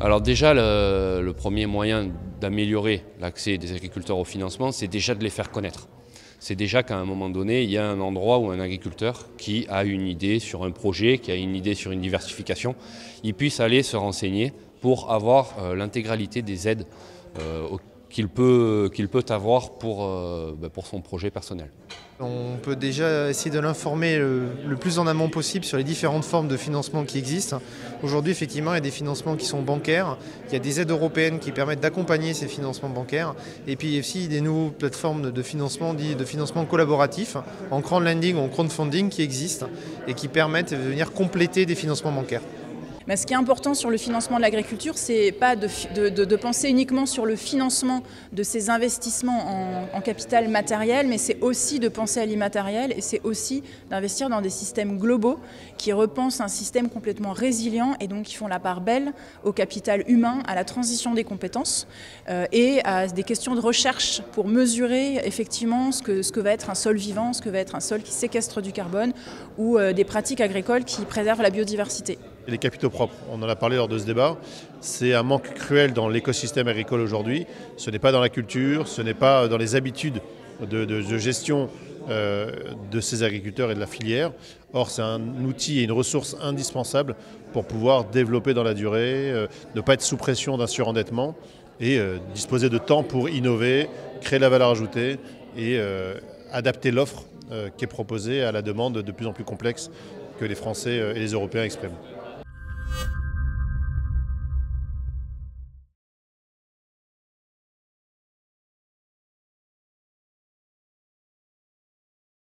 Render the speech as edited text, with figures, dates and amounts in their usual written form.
Alors déjà, le premier moyen d'améliorer l'accès des agriculteurs au financement, c'est déjà de les faire connaître. C'est déjà qu'à un moment donné, il y a un endroit où un agriculteur qui a une idée sur un projet, qui a une idée sur une diversification, il puisse aller se renseigner pour avoir l'intégralité des aides qu'il peut avoir pour son projet personnel. On peut déjà essayer de l'informer le plus en amont possible sur les différentes formes de financement qui existent. Aujourd'hui, effectivement, il y a des financements qui sont bancaires, il y a des aides européennes qui permettent d'accompagner ces financements bancaires, et puis aussi des nouvelles plateformes de financement, dits de financement collaboratif, en crowdlending ou en crowdfunding qui existent et qui permettent de venir compléter des financements bancaires. Mais ce qui est important sur le financement de l'agriculture, c'est pas de penser uniquement sur le financement de ces investissements en capital matériel, mais c'est aussi de penser à l'immatériel et c'est aussi d'investir dans des systèmes globaux qui repensent un système complètement résilient et donc qui font la part belle au capital humain, à la transition des compétences et à des questions de recherche pour mesurer effectivement ce que va être un sol vivant, ce que va être un sol qui séquestre du carbone ou des pratiques agricoles qui préservent la biodiversité. Les capitaux propres, on en a parlé lors de ce débat, c'est un manque cruel dans l'écosystème agricole aujourd'hui. Ce n'est pas dans la culture, ce n'est pas dans les habitudes de gestion de ces agriculteurs et de la filière. Or, c'est un outil et une ressource indispensable pour pouvoir développer dans la durée, ne pas être sous pression d'un surendettement et disposer de temps pour innover, créer la valeur ajoutée et adapter l'offre qui est proposée à la demande de plus en plus complexe que les Français et les Européens expriment.